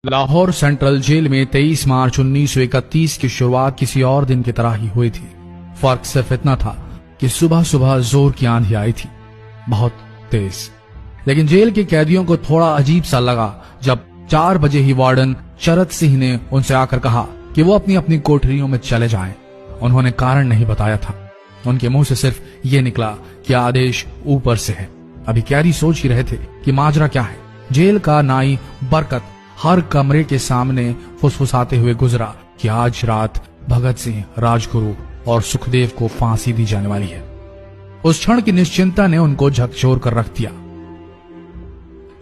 Lahore central jail में 23 मार्च 1931 की शुरुआत किसी और दिन की तरह ही हुई थी। फर्क सिर्फ इतना था कि सुबह सुबह जोर की आंधी आई थी, बहुत तेज। लेकिन जेल के कैदियों को थोड़ा अजीब सा लगा जब 4 बजे ही वार्डन शरद सिंह ने उनसे आकर कहा कि वो अपनी अपनी कोठरियों में चले जाएं। उन्होंने कारण नहीं बताया था। उनके मुंह से सिर्फ ये निकला कि आदेश ऊपर से है। अभी कैदी सोच ही रहे थे कि माजरा क्या है। जेल का नाई बरकत हर कमरे के सामने फुसफुसाते हुए गुजरा कि आज रात भगत सिंह, राजगुरु और सुखदेव को फांसी दी जाने वाली है। उस क्षण की निश्चिंता ने उनको झकझोर कर रख दिया।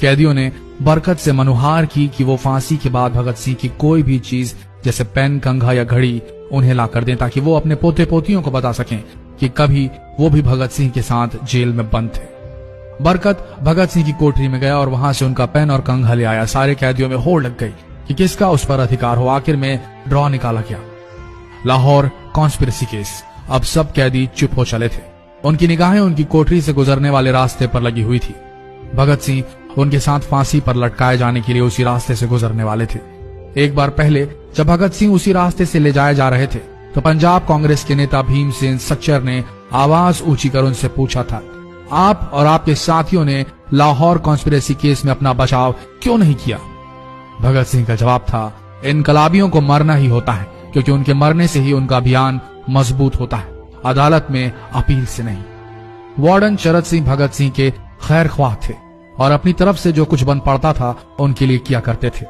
कैदियों ने बरकत से मनुहार की कि वो फांसी के बाद भगत सिंह की कोई भी चीज जैसे पेन, कंघा या घड़ी उन्हें ला कर दें ताकि वो अपने पोते पोतियों को बता सकें कि कभी वो भी भगत सिंह के साथ जेल में बंद थे। बरकत भगत सिंह की कोठरी में गया और वहां से उनका पेन और कंघा ले आया। सारे कैदियों में होड़ लग गई कि किसका उस पर अधिकार हो। आखिर में ड्रॉ निकाला गया, लाहौर कॉन्स्पिरेसी केस। अब सब कैदी चुप हो चले थे। उनकी निगाहें उनकी कोठरी से गुजरने वाले रास्ते पर लगी हुई थी। भगत सिंह उनके साथ फांसी पर लटकाए जाने के लिए उसी रास्ते से गुजरने वाले थे। एक बार पहले जब भगत सिंह उसी रास्ते से ले जाए जा रहे थे तो पंजाब कांग्रेस के नेता भीमसेन सच्चर ने आवाज ऊंची कर उनसे पूछा था, आप और आपके साथियों ने लाहौर कॉन्स्पिरेसी केस में अपना बचाव क्यों नहीं किया? भगत सिंह का जवाब था, इनकलाबियों को मरना ही होता है क्योंकि उनके मरने से ही उनका अभियान मजबूत होता है, अदालत में अपील से नहीं। वार्डन शरद सिंह भगत सिंह के खैर ख्वाह थे और अपनी तरफ से जो कुछ बन पड़ता था उनके लिए किया करते थे।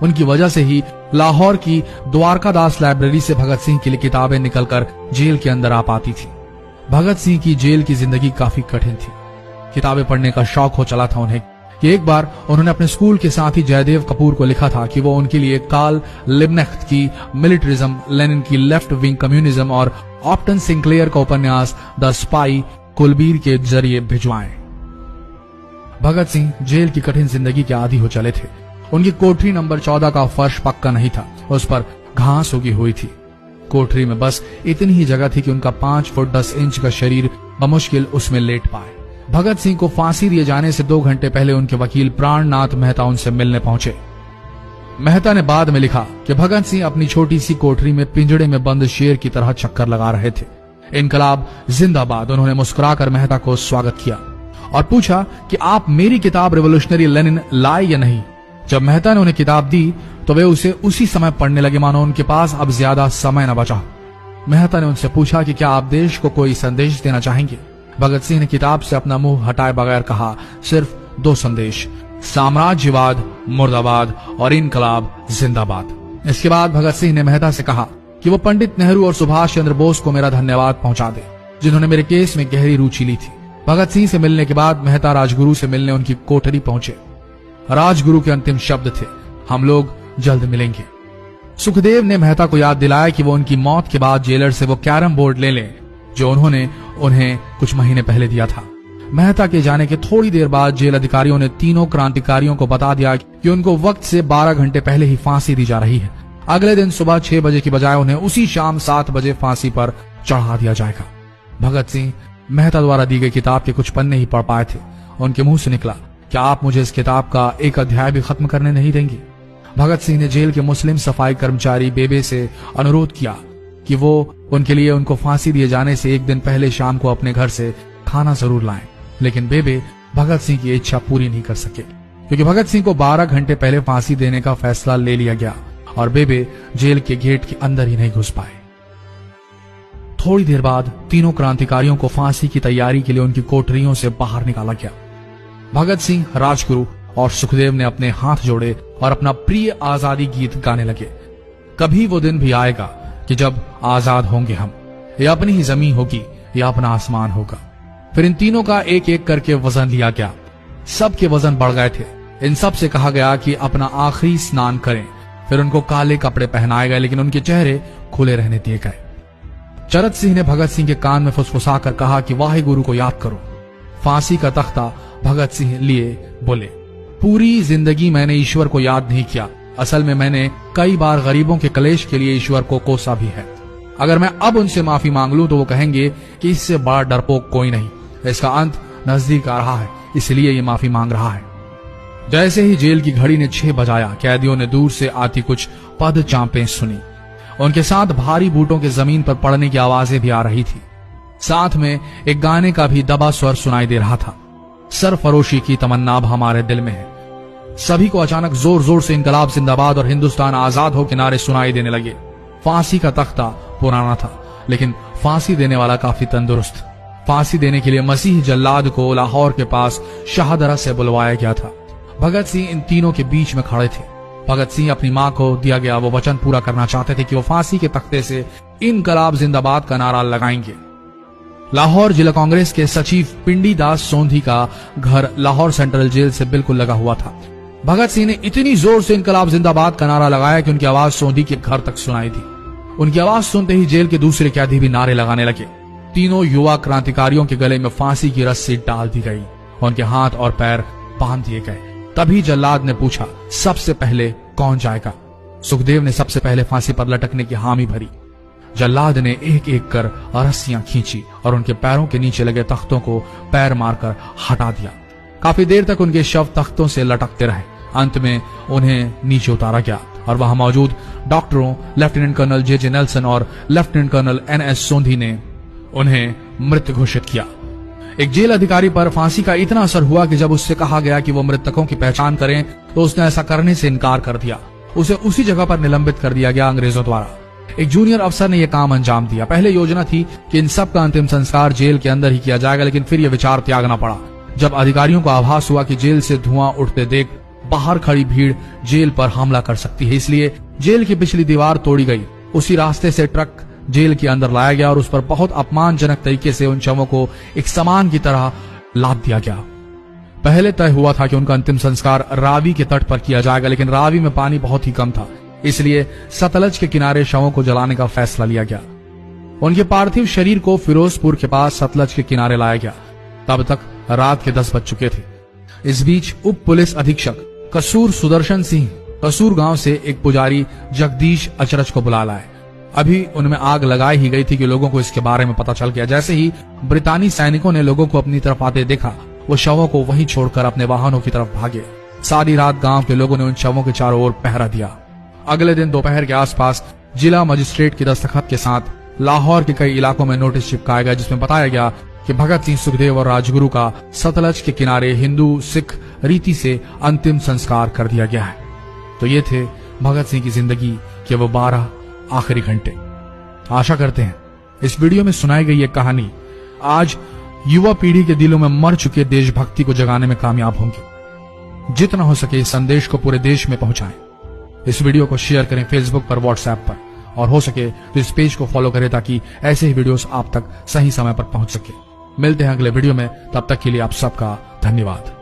उनकी वजह से ही लाहौर की द्वारकादास लाइब्रेरी से भगत सिंह के लिए किताबें निकलकर जेल के अंदर आ पाती थी। भगत सिंह की जेल की जिंदगी काफी कठिन थी। किताबें पढ़ने का शौक हो चला था उन्हें कि एक बार उन्होंने अपने स्कूल के साथी जयदेव कपूर को लिखा था कि वो उनके लिए कार्ल लिब्कनेcht की मिलिटरिज्म, लेनिन की लेफ्ट विंग कम्युनिज्म और ऑप्टन सिंक्लेयर का उपन्यास द स्पाई कुलबीर के जरिए भिजवाएं। भगत सिंह जेल की कठिन जिंदगी के आदी हो चले थे। उनकी कोठरी नंबर 14 का फर्श पक्का नहीं था, उस पर घास उगी हुई थी। कोठरी में बस इतनी ही जगह थी कि उनका 5 फुट 10 इंच का शरीर बमुश्किल उसमें लेट पाए। भगत सिंह को फांसी दिए जाने से 2 घंटे पहले उनके वकील प्राणनाथ मेहता उनसे मिलने पहुंचे। मेहता ने बाद में लिखा कि भगत सिंह अपनी छोटी सी कोठरी में पिंजड़े में बंद शेर की तरह चक्कर लगा रहे थे। इनकलाब जिंदाबाद। उन्होंने मुस्कुराकर मेहता को स्वागत किया और पूछा कि आप मेरी किताब रिवोल्यूशनरी लेनिन लाए या नहीं। जब मेहता ने उन्हें किताब दी तो वे उसे उसी समय पढ़ने लगे मानो उनके पास अब ज्यादा समय न बचा। मेहता ने उनसे पूछा कि क्या आप देश को कोई संदेश देना चाहेंगे? भगत सिंह ने किताब से अपना मुंह हटाए बगैर कहा, सिर्फ 2 संदेश, साम्राज्यवाद मुर्दाबाद और इनकलाब जिंदाबाद। इसके बाद भगत सिंह ने मेहता से कहा कि वो पंडित नेहरू और सुभाष चंद्र बोस को मेरा धन्यवाद पहुंचा दे जिन्होंने मेरे केस में गहरी रुचि ली थी। भगत सिंह से मिलने के बाद मेहता राजगुरु से मिलने उनकी कोठरी पहुंचे। राजगुरु के अंतिम शब्द थे, हम लोग जल्द मिलेंगे। सुखदेव ने मेहता को याद दिलाया कि वो उनकी मौत के बाद जेलर से वो कैरम बोर्ड ले लें जो उन्होंने उन्हें कुछ महीने पहले दिया था। मेहता के जाने के थोड़ी देर बाद जेल अधिकारियों ने तीनों क्रांतिकारियों को बता दिया कि उनको वक्त से 12 घंटे पहले ही फांसी दी जा रही है। अगले दिन सुबह 6 बजे की बजाय उन्हें उसी शाम 7 बजे फांसी पर चढ़ा दिया जाएगा। भगत सिंह मेहता द्वारा दी गई किताब के कुछ पन्ने ही पढ़ पाए थे। उनके मुंह से निकला, क्या आप मुझे इस किताब का एक अध्याय भी खत्म करने नहीं देंगे? भगत सिंह ने जेल के मुस्लिम सफाई कर्मचारी बेबे से अनुरोध किया कि वो उनके लिए उनको फांसी दिए जाने से 1 दिन पहले शाम को अपने घर से खाना जरूर लाएं। लेकिन बेबे भगत सिंह की इच्छा पूरी नहीं कर सके क्योंकि भगत सिंह को 12 घंटे पहले फांसी देने का फैसला ले लिया गया और बेबे जेल के गेट के अंदर ही नहीं घुस पाए। थोड़ी देर बाद तीनों क्रांतिकारियों को फांसी की तैयारी के लिए उनकी कोठरियों से बाहर निकाला गया। भगत सिंह, राजगुरु और सुखदेव ने अपने हाथ जोड़े और अपना प्रिय आजादी गीत गाने लगे। कभी वो दिन भी आएगा कि जब आजाद होंगे हम, या अपनी ही जमीन होगी या अपना आसमान होगा। फिर इन तीनों का एक एक करके वजन लिया गया। सबके वजन बढ़ गए थे। इन सब से कहा गया कि अपना आखिरी स्नान करें। फिर उनको काले कपड़े पहनाए गए लेकिन उनके चेहरे खुले रहने दिए गए। शरद सिंह ने भगत सिंह के कान में फुसफुसा कर कहा कि वाहे गुरु को याद करो। फांसी का तख्ता भगत सिंह लिए बोले, पूरी जिंदगी मैंने ईश्वर को याद नहीं किया। असल में मैंने कई बार गरीबों के कलेश के लिए ईश्वर को कोसा भी है। अगर मैं अब उनसे माफी मांग लूं तो वो कहेंगे कि इससे बड़ा डरपोक कोई नहीं। इसका अंत नजदीक आ रहा है, इसलिए ये माफी मांग रहा है। जैसे ही जेल की घड़ी ने 6 बजाया, कैदियों ने दूर से आती कुछ पद चांपें सुनी। उनके साथ भारी बूटों के जमीन पर पड़ने की आवाजें भी आ रही थी। साथ में एक गाने का भी दबा स्वर सुनाई दे रहा था, सरफरोशी की तमन्ना अब हमारे दिल में है। सभी को अचानक जोर जोर से इनकलाब जिंदाबाद और हिंदुस्तान आजाद हो के नारे सुनाई देने लगे। फांसी का तख्ता पुराना था, लेकिन फांसी देने वाला काफी तंदुरुस्त। फांसी देने के लिए मसीह जल्लाद को लाहौर के पास शाहदरा से बुलवाया गया था। भगत सिंह इन तीनों के बीच में खड़े थे। भगत सिंह अपनी मां को दिया गया वो वचन पूरा करना चाहते थे कि वो फांसी के तख्ते से इनकलाब जिंदाबाद का नारा लगाएंगे। लाहौर जिला कांग्रेस के सचिव पिंडी दास सोंधी का घर लाहौर सेंट्रल जेल से बिल्कुल लगा हुआ था। भगत सिंह ने इतनी जोर से इनकलाब जिंदाबाद का नारा लगाया कि उनकी आवाज सोंधी के घर तक सुनाई दी। उनकी आवाज सुनते ही जेल के दूसरे कैदी भी नारे लगाने लगे। तीनों युवा क्रांतिकारियों के गले में फांसी की रस्सी डाल दी गई, उनके हाथ और पैर बांध दिए गए। तभी जल्लाद ने पूछा, सबसे पहले कौन जाएगा? सुखदेव ने सबसे पहले फांसी पर लटकने की हामी भरी। जल्लाद ने एक एक कर रस्सियां खींची और उनके पैरों के नीचे लगे तख्तों को पैर मारकर हटा दिया। काफी देर तक उनके शव तख्तों से लटकते रहे। अंत में उन्हें नीचे उतारा गया और वहां मौजूद डॉक्टरों लेफ्टिनेंट कर्नल जे नेल्सन और लेफ्टिनेंट कर्नल NS सोंधी ने उन्हें मृत घोषित किया। एक जेल अधिकारी पर फांसी का इतना असर हुआ कि जब उससे कहा गया कि वो मृतकों की पहचान करें तो उसने ऐसा करने से इनकार कर दिया। उसे उसी जगह पर निलंबित कर दिया गया अंग्रेजों द्वारा। एक जूनियर अफसर ने यह काम अंजाम दिया। पहले योजना थी कि इन सब का अंतिम संस्कार जेल के अंदर ही किया जाएगा, लेकिन फिर यह विचार त्यागना पड़ा जब अधिकारियों को आभास हुआ कि जेल से धुआं उठते देख बाहर खड़ी भीड़ जेल पर हमला कर सकती है। इसलिए जेल की पिछली दीवार तोड़ी गई। उसी रास्ते से ट्रक जेल के अंदर लाया गया और उस पर बहुत अपमानजनक तरीके से उन शवों को एक सामान की तरह लाद दिया गया। पहले तय हुआ था कि उनका अंतिम संस्कार रावी के तट पर किया जाएगा, लेकिन रावी में पानी बहुत ही कम था, इसलिए सतलज के किनारे शवों को जलाने का फैसला लिया गया। उनके पार्थिव शरीर को फिरोजपुर के पास सतलज के किनारे लाया गया। तब तक रात के 10 बज चुके थे। इस बीच उप पुलिस अधीक्षक कसूर सुदर्शन सिंह कसूर गांव से एक पुजारी जगदीश अचरज को बुला लाए। अभी उनमें आग लगाई ही गई थी कि लोगों को इसके बारे में पता चल गया। जैसे ही ब्रितानी सैनिकों ने लोगों को अपनी तरफ आते देखा, वो शवों को वहीं छोड़कर अपने वाहनों की तरफ भागे। सारी रात गांव के लोगों ने उन शवों के चारों ओर पहरा दिया। अगले दिन दोपहर के आसपास जिला मजिस्ट्रेट की दस्तखत के साथ लाहौर के कई इलाकों में नोटिस चिपकाया गया, जिसमें बताया गया कि भगत सिंह, सुखदेव और राजगुरु का सतलज के किनारे हिंदू सिख रीति से अंतिम संस्कार कर दिया गया है। तो ये थे भगत सिंह की जिंदगी के वो 12 आखिरी घंटे। आशा करते हैं इस वीडियो में सुनाई गई ये कहानी आज युवा पीढ़ी के दिलों में मर चुके देशभक्ति को जगाने में कामयाब होंगे। जितना हो सके इस संदेश को पूरे देश में पहुंचाएं। इस वीडियो को शेयर करें फेसबुक पर, व्हाट्सएप पर, और हो सके तो इस पेज को फॉलो करें ताकि ऐसे ही वीडियोस आप तक सही समय पर पहुंच सके। मिलते हैं अगले वीडियो में, तब तक के लिए आप सबका धन्यवाद।